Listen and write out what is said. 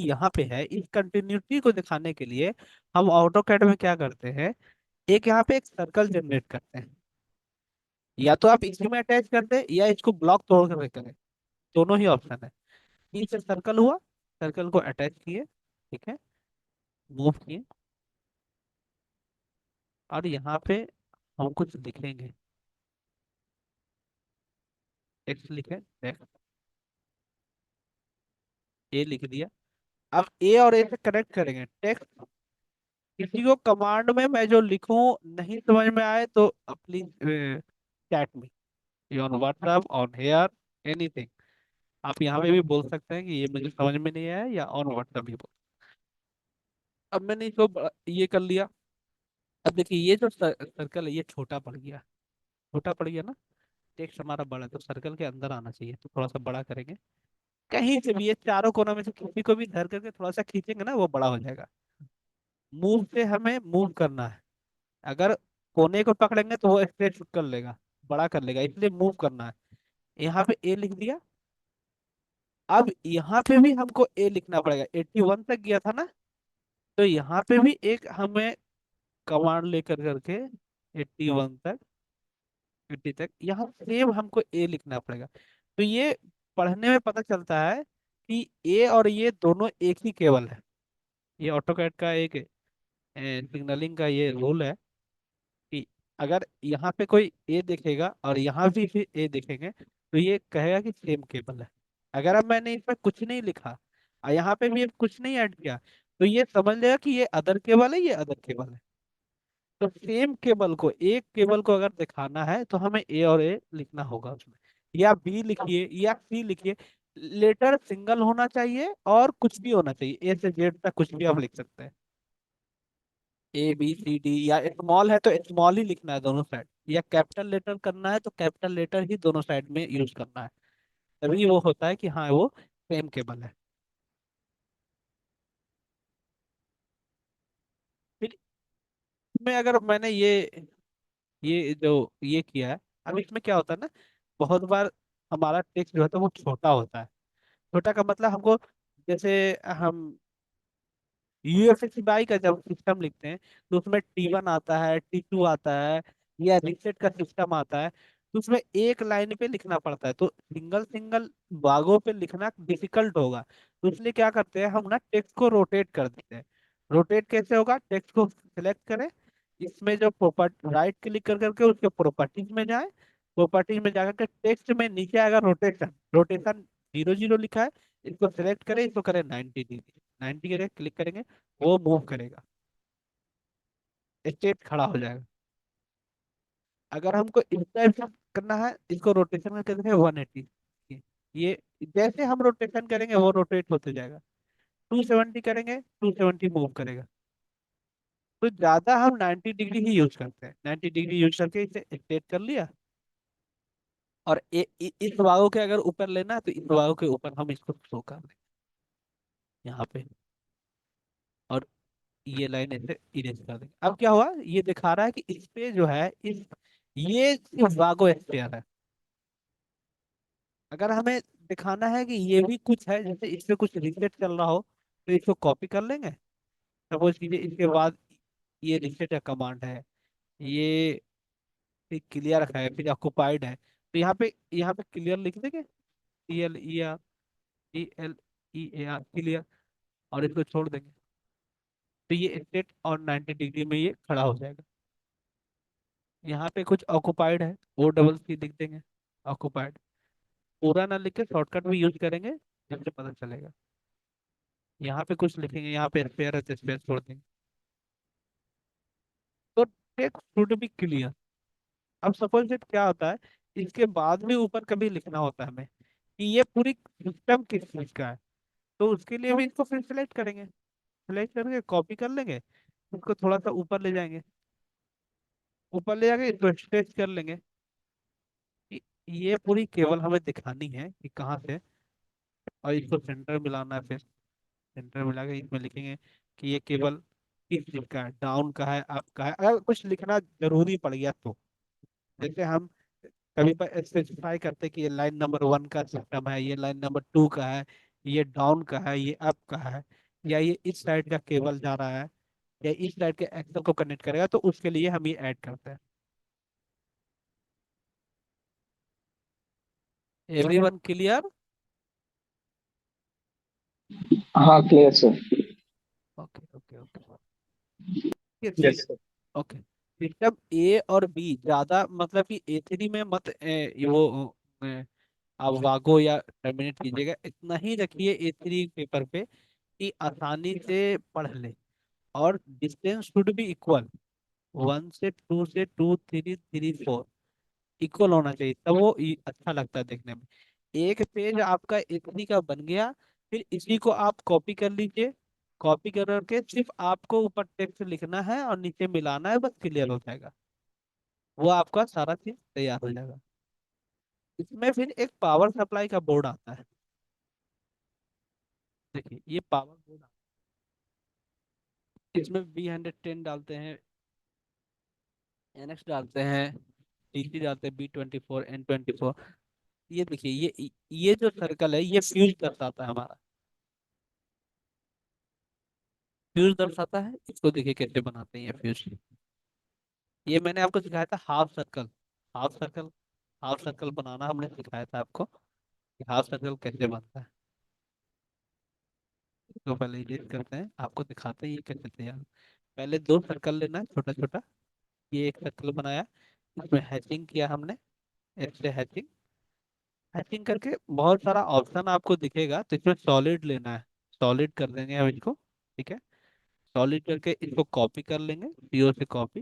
यहाँ पे है, इस कंटिन्यूटी को दिखाने के लिए हम ऑटो कैड में क्या करते हैं, एक यहाँ पे एक सर्कल जनरेट करते हैं। या तो आप इसी में अटैच कर दे या इसको ब्लॉक तोड़ कर करें, दोनों ही ऑप्शन है। इस सर्कल हुआ, सर्कल को अटैच किए, ठीक है, मूव किए, और यहाँ पे हम कुछ लिखेंगे, टेक्स्ट लिखे, टेक्स्ट ए लिख दिया। अब ए और ए से कनेक्ट करेंगे टेक्स्ट। किसी को कमांड में मैं जो लिखूं नहीं समझ में आए तो अपनी चैट में, on WhatsApp, on here, anything, आप यहाँ पे भी बोल सकते हैं कि ये मुझे समझ में नहीं आया, या ऑन व्हाट्सएप भी बोल। अब मैंने इसको ये कर लिया। अब देखिए ये जो सर्कल है ये छोटा पड़ गया, छोटा पड़ गया ना, टेक्स्ट हमारा बड़ा है, तो सर्कल के अंदर आना चाहिए, तो थोड़ा सा बड़ा करेंगे। कहीं से भी ये चारों कोनों में से किसी को भी धर करके थोड़ा सा खींचेंगे ना, वो बड़ा हो जाएगा। मूव से हमें मूव करना है। अगर कोने को पकड़ेंगे तो वो स्ट्रेच कर लेगा, बड़ा कर लेगा, इसलिए मूव करना है। यहाँ पे ए लिख दिया। अब यहाँ पे भी हमको ए लिखना पड़ेगा, 81 तक गया था ना, तो यहाँ पे भी एक हमें कमांड लेकर करके 81 तक, 80 तक, यहाँ सेम हमको ए लिखना पड़ेगा। तो ये पढ़ने में पता चलता है कि ए और ये दोनों एक ही केबल है। ये ऑटोकैड का एक सिग्नलिंग का ये रूल है कि अगर यहाँ पे कोई ए देखेगा और यहाँ भी फिर ए देखेंगे तो ये कहेगा कि सेम केबल है। अगर अब मैंने इसमें कुछ नहीं लिखा और यहाँ पे भी कुछ नहीं ऐड किया, तो ये समझ लेगा कि ये अदर केबल है, ये अदर केबल है। तो सेम केबल को, एक केबल को अगर दिखाना है तो हमें ए और ए लिखना होगा उसमें, या बी लिखिए या सी लिखिए। लेटर सिंगल होना चाहिए और कुछ भी होना चाहिए, ए से जेड तक कुछ भी आप लिख सकते हैं। ए बी सी डी, या स्मॉल है तो स्मॉल ही लिखना है दोनों साइड, या कैपिटल लेटर करना है तो कैपिटल लेटर ही दोनों साइड में यूज करना है। तभी वो होता है कि हाँ वो सेम केबल है। फिर में अगर मैंने ये जो ये किया है, अब इसमें क्या होता है ना, बहुत बार हमारा टेक्स्ट जो होता है वो छोटा होता है। छोटा का मतलब हमको, जैसे हम यूएफएससी का जब सिस्टम लिखते हैं तो उसमें T1 आता है, T2 आता है, या रिसेट का सिस्टम आता है, तो उसमें एक लाइन पे लिखना पड़ता है, तो सिंगल सिंगल भागों पे लिखना डिफिकल्ट होगा। तो इसलिए क्या करते हैं हम ना, टेक्स्ट को रोटेट कर देते हैं। रोटेट कैसे होगा, टेक्स्ट को सिलेक्ट करें, इसमें जो प्रॉपर्टी राइट क्लिक कर करके उसके प्रॉपर्टीज में जाए, प्रॉपर्टीज में जाकर के टेक्स्ट में नीचे आएगा रोटेशन, रोटेशन 00 लिखा है, इसको सिलेक्ट करें, इसको करें 90 डिग्री, 90 डिग्री क्लिक करेंगे, वो मूव करेगा, स्टेट खड़ा हो जाएगा। अगर हमको इस टाइप से करना है, इसको रोटेशन में करते हैं 180, ये जैसे हम रोटेशन करेंगे वो रोटेट होते जाएगा। 270 करेंगे, 270 मूव करेगा। तो ज्यादा हम 90 डिग्री ही यूज करते हैं, 90 डिग्री यूज करके इसे स्टेट कर लिया। और इस वाव के अगर ऊपर लेना है तो इस वाव के ऊपर हम इसको शो कर दें यहाँ पे, और ये लाइन ऐसे इरेज कर देंगे। अब क्या हुआ, ये दिखा रहा है कि इस पे जो है, इस ये सिर्फ वागो स्पेयर है। अगर हमें दिखाना है कि ये भी कुछ है, जैसे इस पे कुछ रिसेट चल रहा हो, तो इसको कॉपी कर लेंगे। सपोज कीजिए इसके बाद ये रिसेट का कमांड है, ये क्लियर है, फिर ऑक्युपाइड है, तो यहाँ पे क्लियर लिख देंगे, CLER क्लियर, और इसको छोड़ देंगे, तो ये स्टेट और 90 डिग्री में ये खड़ा हो जाएगा। यहाँ पे कुछ ऑक्युपाइड है, वो डबल सी लिख देंगे, ऑक्युपाइड। पूरा ना लिख के शॉर्टकट भी यूज करेंगे, जिससे पता चलेगा। यहाँ पे कुछ लिखेंगे, यहाँ पे स्पेयर है तो स्पेयर छोड़ देंगे, तो टेक्स्ट शुड बी क्लियर। अब सपोज इट क्या होता है, इसके बाद भी ऊपर कभी लिखना होता है हमें कि ये पूरी सिस्टम किस चीज का है, तो उसके लिए भी इसको फिर सिलेक्ट करेंगे, सिलेक्ट करके कॉपी कर लेंगे, इसको थोड़ा सा ऊपर ले जाएंगे, ऊपर ले जाके इसको स्ट्रेच कर लेंगे कि ये पूरी केवल हमें दिखानी है कि कहाँ से, और इसको सेंटर मिलाना है, फिर सेंटर मिला के इसमें लिखेंगे कि ये केवल किस चीज का है, डाउन का है, अप का है, अगर कुछ लिखना जरूरी पड़ गया तो। जैसे हम कभी पर स्पेसिफाई करते कि ये लाइन नंबर 1 का सिस्टम है, ये लाइन नंबर 2 का है, ये डाउन का है, ये अप का है, या ये इस साइड का केबल जा रहा है, या इस साइड के एक्सल को कनेक्ट करेगा, तो उसके लिए हम ये ऐड करते हैं। Everyone clear? हाँ clear sir. Okay okay okay. ये yes sir. Okay. System A और बी ज्यादा, मतलब कि ए3 में मत ये वो आप वागो या टर्मिनेट कीजिएगा, इतना ही रखिए ए3 पेपर पे कि आसानी से पढ़ ले। और डिस्टेंस शुड बी इक्वल, 1 से 2 से 2 3 3 4 इक्वल होना चाहिए, तब वो अच्छा लगता है देखने में। एक पेज आपका ए3 का बन गया, फिर इसी को आप कॉपी कर लीजिए। कॉपी कर करके सिर्फ आपको ऊपर टेक्स्ट लिखना है और नीचे मिलाना है, बस क्लियर हो जाएगा। वो आपका सारा चीज तैयार हो जाएगा। इसमें फिर एक पावर सप्लाई का बोर्ड आता है। देखिए ये पावर बोर्ड आता है, इसमें B110 डालते हैं, NX डालते हैं, DC डालते हैं, B24 N24। ये देखिए, ये जो सर्कल है ये फ्यूज दर्शाता है हमारा। फ्यूज दर्शाता है, इसको देखिए कैसे बनाते हैं ये फ्यूज। ये मैंने आपको सिखाया था half circle. Half circle, half circle बनाना हमने सिखाया था आपको कि हाफ सर्कल कैसे बनता है। तो पहले ये करते हैं, आपको दिखाते हैं ये कैसे तैयार। पहले दो सर्कल लेना है छोटा छोटा। ये एक सर्कल बनाया, इसमें हैचिंग किया हमने, ऐसे हैचिंग। हैचिंग करके बहुत सारा ऑप्शन आपको दिखेगा, तो इसमें सॉलिड लेना है। सॉलिड कर देंगे हम इसको। ठीक है, सॉलिड करके इसको कॉपी कर लेंगे, सीओ से कॉपी।